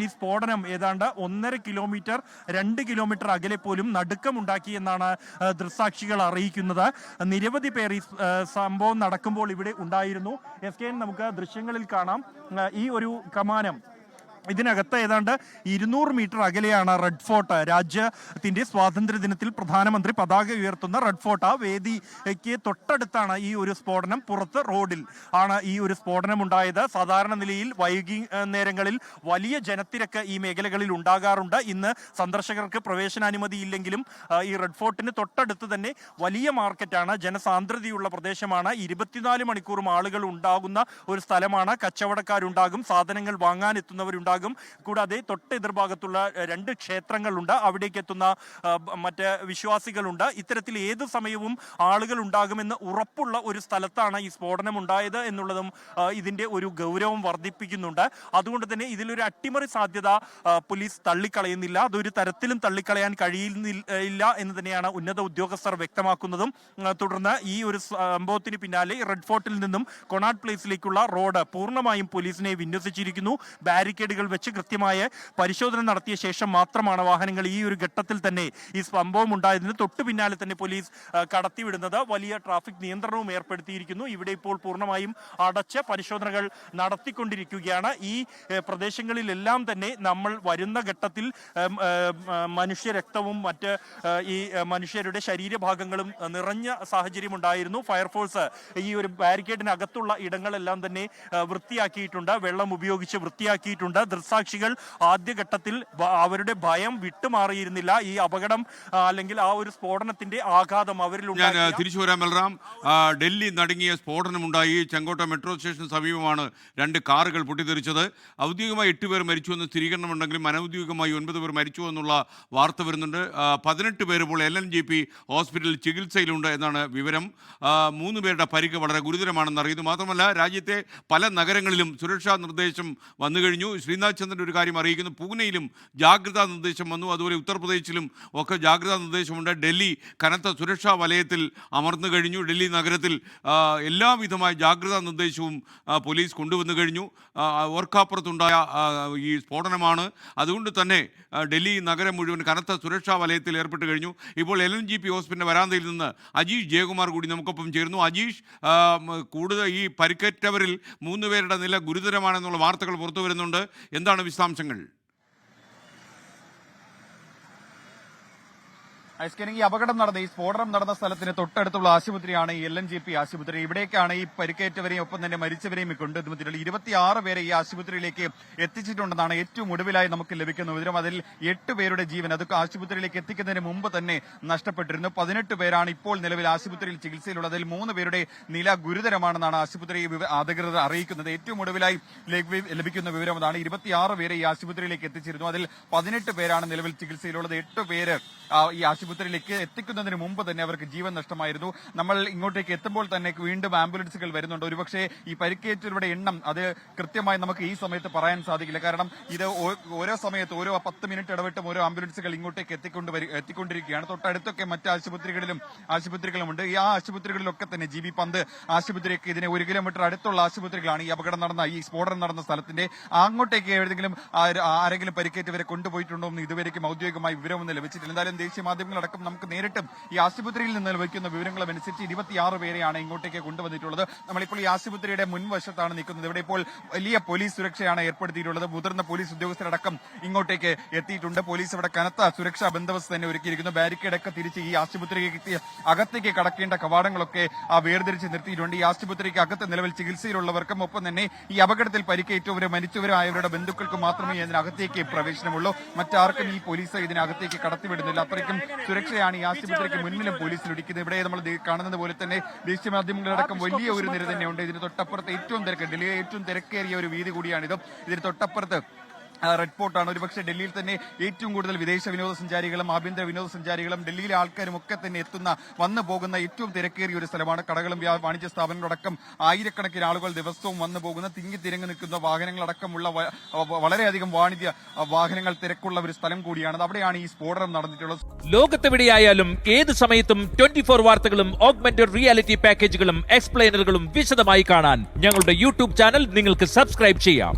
ഈ സ്ഫോടനം ഏതാണ്ട് 1.5 കിലോമീറ്റർ 2 കിലോമീറ്റർ അകലെ പോലും നടുക്കമുണ്ടാക്കി എന്നാണ് ദൃക്സാക്ഷികൾ അറിയിക്കുന്നത്. നിരവധി പേർ ഈ സംഭവം നടക്കുമ്പോൾ ഇവിടെ ഉണ്ടായിരുന്നു. SKN നമുക്ക് ദൃശ്യങ്ങളിൽ കാണാം. ഈ ഒരു കമാനം ഇതിനകത്ത് ഏതാണ്ട് 200 മീറ്റർ അകലെയാണ് റെഡ് ഫോർട്ട്. രാജ്യത്തിന്റെ സ്വാതന്ത്ര്യ ദിനത്തിൽ പ്രധാനമന്ത്രി പതാക ഉയർത്തുന്ന റെഡ് ഫോർട്ട്. ആ വേദിക്ക് തൊട്ടടുത്താണ് ഈ ഒരു സ്ഫോടനം. പുറത്ത് റോഡിൽ ആണ് ഈ ഒരു സ്ഫോടനം ഉണ്ടായത്. സാധാരണ നിലയിൽ വൈകുന്നേരങ്ങളിൽ വലിയ ജനത്തിരക്ക് ഈ മേഖലകളിൽ ഉണ്ടാകാറുണ്ട്. ഇന്ന് സന്ദർശകർക്ക് പ്രവേശനാനുമതി ഇല്ലെങ്കിലും ഈ റെഡ് ഫോർട്ടിന് തൊട്ടടുത്ത് തന്നെ വലിയ മാർക്കറ്റാണ്, ജനസാന്ദ്രതയുള്ള പ്രദേശമാണ്. 24 മണിക്കൂറും ആളുകൾ ഉണ്ടാകുന്ന ഒരു സ്ഥലമാണ്. കച്ചവടക്കാരുണ്ടാകും, സാധനങ്ങൾ വാങ്ങാനെത്തുന്നവരുണ്ടാകും. കൂടാതെ തൊട്ട് എതിർഭാഗത്തുള്ള 2 ക്ഷേത്രങ്ങളുണ്ട്, അവിടേക്ക് എത്തുന്ന മറ്റ് വിശ്വാസികളുണ്ട്. ഇത്തരത്തിൽ ഏത് സമയവും ആളുകൾ ഉണ്ടാകുമെന്ന് ഉറപ്പുള്ള ഒരു സ്ഥലത്താണ് ഈ സ്ഫോടനം ഉണ്ടായത് എന്നുള്ളതും ഇതിന്റെ ഒരു ഗൗരവം വർദ്ധിപ്പിക്കുന്നുണ്ട്. അതുകൊണ്ട് തന്നെ ഇതിലൊരു അട്ടിമറി സാധ്യത പോലീസ് തള്ളിക്കളയുന്നില്ല. അതൊരു തരത്തിലും തള്ളിക്കളയാൻ കഴിയുന്നില്ല എന്ന് തന്നെയാണ് ഉന്നത ഉദ്യോഗസ്ഥർ വ്യക്തമാക്കുന്നതും. തുടർന്ന് ഈ ഒരു സംഭവത്തിന് പിന്നാലെ റെഡ് ഫോർട്ടിൽ നിന്നും കൊണാട്ട് പ്ലേസിലേക്കുള്ള റോഡ് പൂർണ്ണമായും പോലീസിനെ വിന്യസിച്ചിരിക്കുന്നു. ബാരിക്കേഡുകൾ വെച്ച് കൃത്യമായ പരിശോധന നടത്തിയ ശേഷം മാത്രമാണ് വാഹനങ്ങൾ ഈ ഒരു ഘട്ടത്തിൽ തന്നെ ഈ സംഭവം ഉണ്ടായതിന് തൊട്ടു പിന്നാലെ തന്നെ പോലീസ് കടത്തിവിടുന്നത്. വലിയ ട്രാഫിക് നിയന്ത്രണവും ഏർപ്പെടുത്തിയിരിക്കുന്നു. ഇവിടെ ഇപ്പോൾ പൂർണ്ണമായും അടച്ച് പരിശോധനകൾ നടത്തിക്കൊണ്ടിരിക്കുകയാണ്. ഈ പ്രദേശങ്ങളിലെല്ലാം തന്നെ നമ്മൾ വരുന്ന ഘട്ടത്തിൽ മനുഷ്യരക്തവും മറ്റ് ഈ മനുഷ്യരുടെ ശരീരഭാഗങ്ങളും നിറഞ്ഞ സാഹചര്യം ഉണ്ടായിരുന്നു. ഫയർഫോഴ്സ് ഈ ഒരു ബാരിക്കേഡിനകത്തുള്ള ഇടങ്ങളെല്ലാം തന്നെ വൃത്തിയാക്കിയിട്ടുണ്ട്, വെള്ളം ഉപയോഗിച്ച് വൃത്തിയാക്കിയിട്ടുണ്ട്. ദൃക്സാക്ഷികൾ ആദ്യഘട്ടത്തിൽ അവരുടെ ഭയം വിട്ടുമാറിയിരുന്നില്ല. ഈ അപകടം അല്ലെങ്കിൽ ആ ഒരു സ്ഫോടനത്തിന്റെ ആഘാതം അവരിൽ തിരിച്ചു വരാം. ബൽറാം, ഡൽഹി നടുങ്ങിയ സ്ഫോടനമുണ്ടായി. ചെങ്കോട്ട മെട്രോ സ്റ്റേഷന് സമീപമാണ് 2 കാറുകൾ പൊട്ടിത്തെറിച്ചത്. ഔദ്യോഗികമായി 8 പേർ മരിച്ചുവെന്ന് സ്ഥിരീകരണമുണ്ടെങ്കിലും അനൌദ്യോഗികമായി 9 പേർ മരിച്ചു എന്നുള്ള വാർത്ത വരുന്നുണ്ട്. 18 പേർ ഇപ്പോൾ LNGP ഹോസ്പിറ്റലിൽ ചികിത്സയിലുണ്ട് എന്നാണ് വിവരം. 3 പേരുടെ പരിക്ക് വളരെ ഗുരുതരമാണെന്ന് അറിയുന്നു. മാത്രമല്ല, രാജ്യത്തെ പല നഗരങ്ങളിലും സുരക്ഷാ നിർദ്ദേശം വന്നു കഴിഞ്ഞു. ശ്രീനാഥ് ചന്ദ്രൻ്റെ ഒരു കാര്യം അറിയിക്കുന്നു, പൂനെയിലും ജാഗ്രതാ നിർദ്ദേശം വന്നു. അതുപോലെ ഉത്തർപ്രദേശിലും ഒക്കെ ജാഗ്രതാ നിർദ്ദേശമുണ്ട്. ഡൽഹി കനത്ത സുരക്ഷാ വലയത്തിൽ അമർന്നു കഴിഞ്ഞു. ഡൽഹി നഗരത്തിൽ എല്ലാവിധമായ ജാഗ്രതാ നിർദ്ദേശവും പോലീസ് കൊണ്ടുവന്നു കഴിഞ്ഞു. ഓർക്കാപ്പുറത്തുണ്ടായ ഈ സ്ഫോടനമാണ്. അതുകൊണ്ട് തന്നെ ഡൽഹി നഗരം മുഴുവൻ കനത്ത സുരക്ഷാ വലയത്തിൽ ഏർപ്പെട്ട് കഴിഞ്ഞു. ഇപ്പോൾ LNGP ഹോസ്പിറ്റലിൻ്റെ വരാന്തയിൽ നിന്ന് അജീഷ് ജയകുമാർ കൂടി നമുക്കൊപ്പം ചേരുന്നു. അജീഷ്, കൂടുതൽ ഈ പരിക്കേറ്റവരിൽ 3 പേരുടെ നില ഗുരുതരമാണെന്നുള്ള വാർത്തകൾ പുറത്തു വരുന്നുണ്ട്. എന്താണ് വിശദാംശങ്ങൾ? ഈ അപകടം നടന്ന ഈ സ്ഫോടനം നടന്ന സ്ഥലത്തിന് തൊട്ടടുത്തുള്ള ആശുപത്രിയാണ് ഈ LNGP ആശുപത്രി. ഇവിടേക്കാണ് ഈ പരിക്കേറ്റവരെയും ഒപ്പം തന്നെ മരിച്ചവരെയും കൊണ്ടുവന്നിട്ടുള്ളത്. 26 പേരെ ഈ ആശുപത്രിയിലേക്ക് എത്തിച്ചിട്ടുണ്ടെന്നാണ് ഏറ്റവും ഒടുവിലായി നമുക്ക് ലഭിക്കുന്ന വിവരം. അതിൽ 8 പേരുടെ ജീവൻ അതൊക്കെ ആശുപത്രിയിലേക്ക് എത്തിക്കുന്നതിന് മുമ്പ് തന്നെ നഷ്ടപ്പെട്ടിരുന്നു. 18 പേരാണ് ഇപ്പോൾ നിലവിൽ ആശുപത്രിയിൽ ചികിത്സയിലുള്ളത്. അതിൽ 3 പേരുടെ നില ഗുരുതരമാണെന്നാണ് ആശുപത്രി അധികൃതർ അറിയിക്കുന്നത്. ഏറ്റവും ഒടുവിലായി ലഭിക്കുന്ന വിവരം അതാണ്. 26 പേരെ ഈ ആശുപത്രിയിലേക്ക് എത്തിച്ചിരുന്നു. അതിൽ 18 പേരാണ് നിലവിൽ ചികിത്സയിലുള്ളത്. 8 പേര് ഈ ആശുപത്രിയിലേക്ക് എത്തിക്കുന്നതിന് മുമ്പ് തന്നെ അവർക്ക് ജീവൻ നഷ്ടമായിരുന്നു. നമ്മൾ ഇങ്ങോട്ടേക്ക് എത്തുമ്പോൾ തന്നെ വീണ്ടും ആംബുലൻസുകൾ വരുന്നുണ്ട്. ഒരുപക്ഷെ ഈ പരിക്കേറ്റവരുടെ എണ്ണം അത് കൃത്യമായി നമുക്ക് ഈ സമയത്ത് പറയാൻ സാധിക്കില്ല. കാരണം ഇത് ഓരോ സമയത്ത് ഓരോ 10 മിനിറ്റ് ഇടവിട്ടും ഓരോ ആംബുലൻസുകൾ ഇങ്ങോട്ടേക്ക് എത്തിക്കൊണ്ടിരിക്കുകയാണ്. തൊട്ടടുത്തൊക്കെ മറ്റ് ആശുപത്രികളുമുണ്ട്. ഈ ആശുപത്രികളിലൊക്കെ തന്നെ GB പന്ത് ആശുപത്രിയൊക്കെ ഇതിന് 1 കിലോമീറ്റർ അടുത്തുള്ള ആശുപത്രികളാണ്. ഈ അപകടം നടന്ന ഈ സ്ഫോടനം നടന്ന സ്ഥലത്തിന്റെ അങ്ങോട്ടേക്ക് ഏതെങ്കിലും ആരെങ്കിലും പരിക്കേറ്റവരെ കൊണ്ടുപോയിട്ടുണ്ടോ എന്ന് ഇതുവരെയും ഔദ്യോഗികമായി വിവരമൊന്നും ലഭിച്ചിട്ടില്ല. എന്തായാലും ദേശീയ മാധ്യമങ്ങളടക്കം നമുക്ക് നേരിട്ടും ഈ ആശുപത്രിയിൽ നിന്ന് ലഭിക്കുന്ന വിവരങ്ങളും അനുസരിച്ച് 26 പേരെയാണ് ഇങ്ങോട്ടേക്ക് കൊണ്ടുവന്നിട്ടുള്ളത്. നമ്മളിപ്പോൾ ഈ ആശുപത്രിയുടെ മുൻവശത്താണ് നിൽക്കുന്നത്. ഇവിടെ ഇപ്പോൾ വലിയ പോലീസ് സുരക്ഷയാണ് ഏർപ്പെടുത്തിയിട്ടുള്ളത്. മുതിർന്ന പോലീസ് ഉദ്യോഗസ്ഥരടക്കം ഇങ്ങോട്ടേക്ക് എത്തിയിട്ടുണ്ട്. പോലീസ് ഇവിടെ കനത്ത സുരക്ഷാ ബന്ദോബസ്ത് തന്നെ ഒരുക്കിയിരിക്കുന്നു. ബാരിക്കേഡൊക്കെ തിരിച്ച് ഈ ആശുപത്രിക്ക് അകത്തേക്ക് കടക്കേണ്ട കവാടങ്ങളൊക്കെ വേർതിരിച്ച് നിർത്തിയിട്ടുണ്ട്. ഈ ആശുപത്രിക്ക് അകത്ത് നിലവിൽ ചികിത്സയിലുള്ളവർക്കും ഒപ്പം തന്നെ ഈ അപകടത്തിൽ പരിക്കേറ്റവരും മരിച്ചവരും ആയവരുടെ ബന്ധുക്കൾക്കും മാത്രമേ ഇതിനകത്തേക്ക് പ്രവേശനമുള്ളൂ. മറ്റാർക്കും ഈ പോലീസ് ഇതിനകത്തേക്ക് കടത്തിവിടുന്നില്ല. അത്രയ്ക്കും സുരക്ഷയാണ് ഈ ആശുപത്രിക്ക് മുന്നിലും പോലീസിൽ ഒരുക്കുന്നത്. ഇവിടെ നമ്മൾ കാണുന്നത് പോലെ തന്നെ ദേശീയ മാധ്യമങ്ങളടക്കം വലിയ ഒരു നിര തന്നെയുണ്ട്. ഇതിന് തൊട്ടപ്പുറത്ത് ഏറ്റവും ഡൽഹിയിലെ ഏറ്റവും തിരക്കേറിയ ഒരു വീതി കൂടിയാണിത്. ഇതിന് തൊട്ടപ്പുറത്ത് റെഡ് ഫോർട്ടാണ്. ഒരുപക്ഷെ ഡൽഹിയിൽ തന്നെ ഏറ്റവും കൂടുതൽ വിദേശ വിനോദസഞ്ചാരികളും ആഭ്യന്തര വിനോദസഞ്ചാരികളും ഡൽഹിയിലെ ആൾക്കാരും ഒക്കെ തന്നെ വന്നു പോകുന്ന ഏറ്റവും തിരക്കേറിയ ഒരു സ്ഥലമാണ്. കടകളും വാണിജ്യ സ്ഥാപനങ്ങളടക്കം ആയിരക്കണക്കിന് ആളുകൾ ദിവസവും വന്നു പോകുന്ന തിങ്ങി നിൽക്കുന്ന വാഹനങ്ങളടക്കമുള്ള വളരെയധികം വാണിജ്യ വാഹനങ്ങൾ തിരക്കുള്ള ഒരു സ്ഥലം കൂടിയാണ്. അവിടെയാണ് ഈ സ്ഫോടനം നടന്നിട്ടുള്ളത്. ലോകത്തെവിടെയായാലും ഏത് സമയത്തും 24 വാർത്തകളും ഓഗ്മെന്റഡ് റിയാലിറ്റി പാക്കേജുകളും എക്സ്പ്ലെയിനറുകളും വിശദമായി കാണാൻ ഞങ്ങളുടെ യൂട്യൂബ് ചാനൽ നിങ്ങൾക്ക് സബ്സ്ക്രൈബ് ചെയ്യാം.